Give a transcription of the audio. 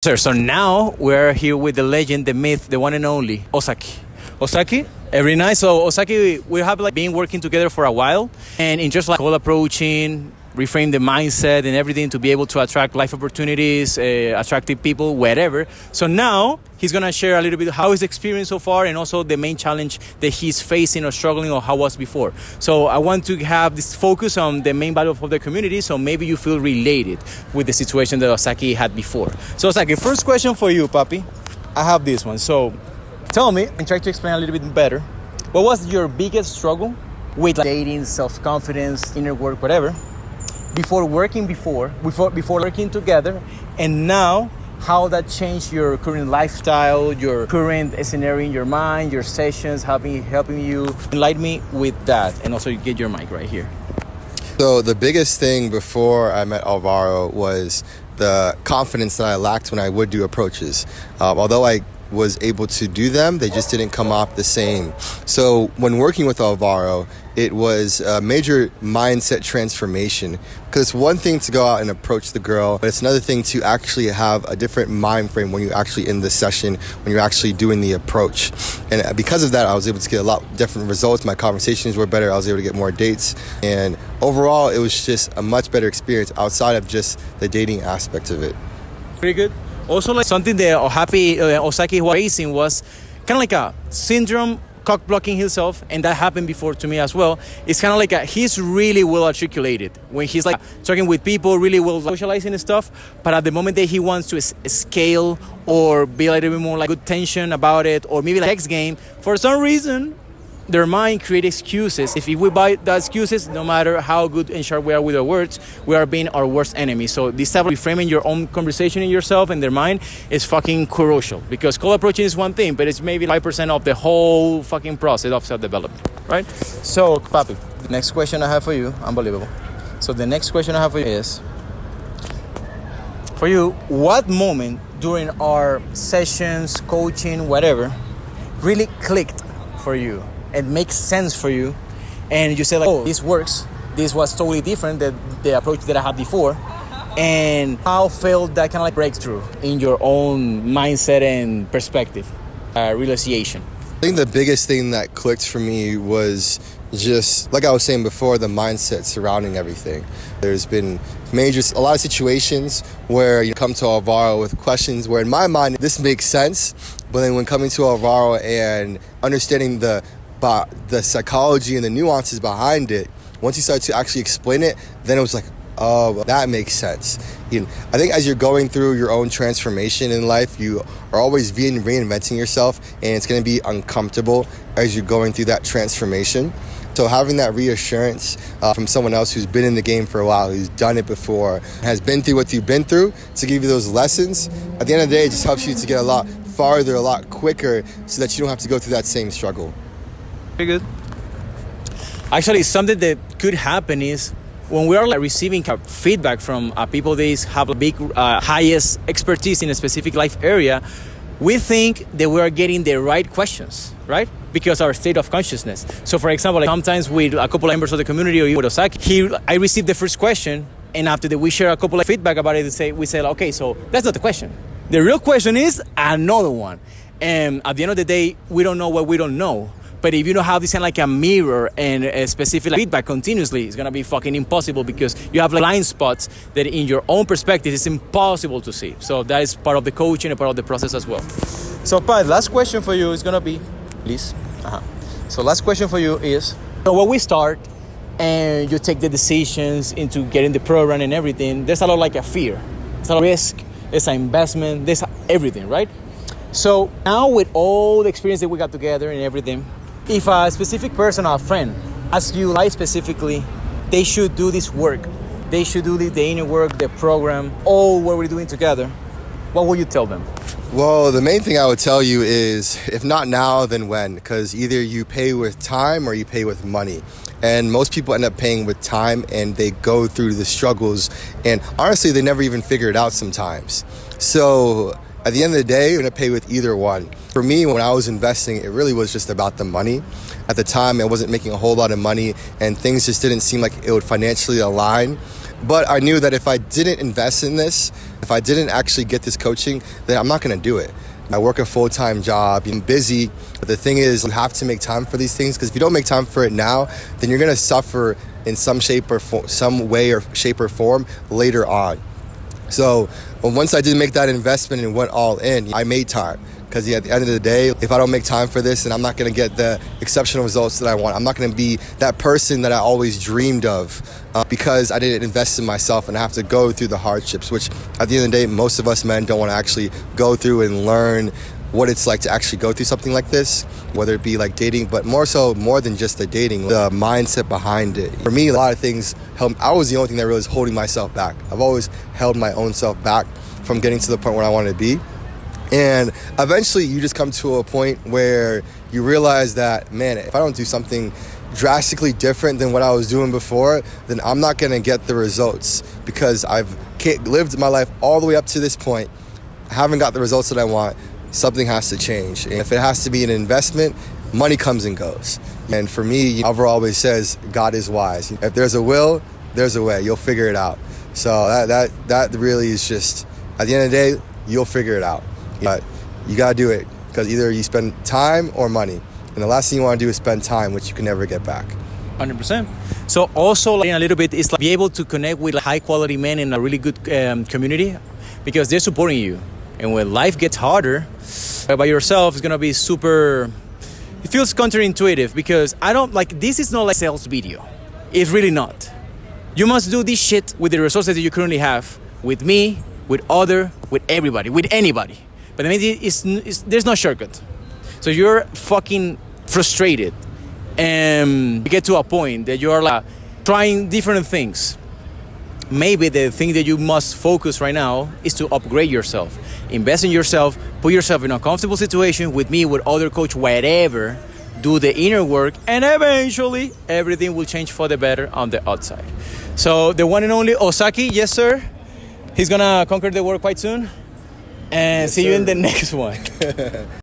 Sir, so now we're here with the legend, the myth, the one and only Osaki. Osaki, every night. So Osaki, we have been working together for a while, and in just cold approaching, reframe the mindset and everything to be able to attract life opportunities, attractive people, wherever. So now he's gonna share a little bit how his experience so far and also the main challenge that he's facing or struggling or how was before. So I want to have this focus on the main value of the community, so maybe you feel related with the situation that Osaki had before. So Osaki, first question for you, Papi. I have this one. So tell me and try to explain a little bit better. What was your biggest struggle with dating, self-confidence, inner work, whatever, before working together, and now how that changed your current lifestyle, your current scenario in your mind, your sessions, helping you? Enlighten me with that, and also you get your mic right here. So the biggest thing before I met Alvaro was the confidence that I lacked when I would do approaches. Although I was able to do them, they just didn't come off the same. So when working with Alvaro, it was a major mindset transformation, because it's one thing to go out and approach the girl, but it's another thing to actually have a different mind frame when you're actually in the session, when you're actually doing the approach. And because of that, I was able to get a lot different results. My conversations were better. I was able to get more dates. And overall, it was just a much better experience outside of just the dating aspect of it. Pretty good. Also, something that Osaki was facing was kind of like a syndrome, cock blocking himself, and that happened before to me as well. It's kind of like he's really well articulated when he's talking with people, really well socializing and stuff. But at the moment that he wants to scale or be a little bit more good tension about it, or maybe X game, for some reason, their mind create excuses. If we buy the excuses, no matter how good and sharp we are with our words, we are being our worst enemy. So this type of reframing your own conversation in yourself and their mind is fucking crucial, because cold approaching is one thing, but it's maybe 5% of the whole fucking process of self-development, right? So, Papi, the next question I have for you, unbelievable. So the next question I have for you is, for you, what moment during our sessions, coaching, whatever, really clicked for you? It makes sense for you, and you say oh, this works, this was totally different than the approach that I had before, and how felt that kind of breakthrough in your own mindset and perspective, realization? I think the biggest thing that clicked for me was just, like I was saying before, the mindset surrounding everything. There's been a lot of situations where you come to Alvaro with questions where in my mind this makes sense, but then when coming to Alvaro and understanding the psychology and the nuances behind it, once you start to actually explain it, then it was like, oh, that makes sense. I think as you're going through your own transformation in life, you are always reinventing yourself, and it's going to be uncomfortable as you're going through that transformation. So having that reassurance from someone else who's been in the game for a while, who's done it before, has been through what you've been through, to give you those lessons, at the end of the day, it just helps you to get a lot farther, a lot quicker, so that you don't have to go through that same struggle. Very good. Actually, something that could happen is when we are receiving feedback from people that have a big, highest expertise in a specific life area, we think that we are getting the right questions, right? Because our state of consciousness. So, for example, sometimes with a couple of members of the community or with Osaki, I received the first question, and after that we share a couple of feedback about it, we say, okay, so that's not the question. The real question is another one. And at the end of the day, we don't know what we don't know. But if you don't have this kind of a mirror and a specific feedback continuously, it's going to be fucking impossible, because you have blind spots that in your own perspective is impossible to see. So that is part of the coaching and part of the process as well. So Pat, last question for you is going to be, please. So last question for you is, so when we start and you take the decisions into getting the program and everything, there's a lot a fear. There's a lot of risk, there's an investment, there's everything, right? So now with all the experience that we got together and everything, if a specific person or a friend asks you specifically, they should do this work, they should do the inner work, the program, all what we're doing together, what would you tell them? Well, the main thing I would tell you is, if not now, then when? Because either you pay with time or you pay with money. And most people end up paying with time, and they go through the struggles, and honestly, they never even figure it out sometimes. So at the end of the day, you're going to pay with either one. For me, when I was investing, it really was just about the money. At the time, I wasn't making a whole lot of money, and things just didn't seem like it would financially align. But I knew that if I didn't invest in this, if I didn't actually get this coaching, then I'm not going to do it. I work a full-time job, I'm busy. But the thing is, you have to make time for these things, because if you don't make time for it now, then you're going to suffer in some way or shape or form later on. So once I did make that investment and went all in, I made time. Because at the end of the day, if I don't make time for this, then I'm not going to get the exceptional results that I want. I'm not going to be that person that I always dreamed of because I didn't invest in myself and I have to go through the hardships, which at the end of the day, most of us men don't want to actually go through and learn what it's like to actually go through something like this, whether it be like dating, but more than just the dating, the mindset behind it. For me, a lot of things helped. I was the only thing that really was holding myself back. I've always held my own self back from getting to the point where I wanted to be. And eventually you just come to a point where you realize that, man, if I don't do something drastically different than what I was doing before, then I'm not going to get the results, because I've lived my life all the way up to this point, haven't got the results that I want. Something has to change. And if it has to be an investment, money comes and goes. And for me, Alvaro always says, God is wise. If there's a will, there's a way. You'll figure it out. So that really is just, at the end of the day, you'll figure it out. But you gotta do it, because either you spend time or money, and the last thing you want to do is spend time, which you can never get back. 100%. So also, like, a little bit, is like be able to connect with high quality men in a really good community, because they're supporting you. And when life gets harder, by yourself, it's gonna be super. It feels counterintuitive, because this is not like sales video. It's really not. You must do this shit with the resources that you currently have, with me, with everybody, with anybody. But I mean, there's no shortcut. So you're fucking frustrated, and you get to a point that you're like trying different things. Maybe the thing that you must focus right now is to upgrade yourself, invest in yourself, put yourself in a comfortable situation with me, with other coach, whatever, do the inner work, and eventually everything will change for the better on the outside. So the one and only Ozaki, yes sir, he's gonna conquer the world quite soon. And yes, see you in the next one.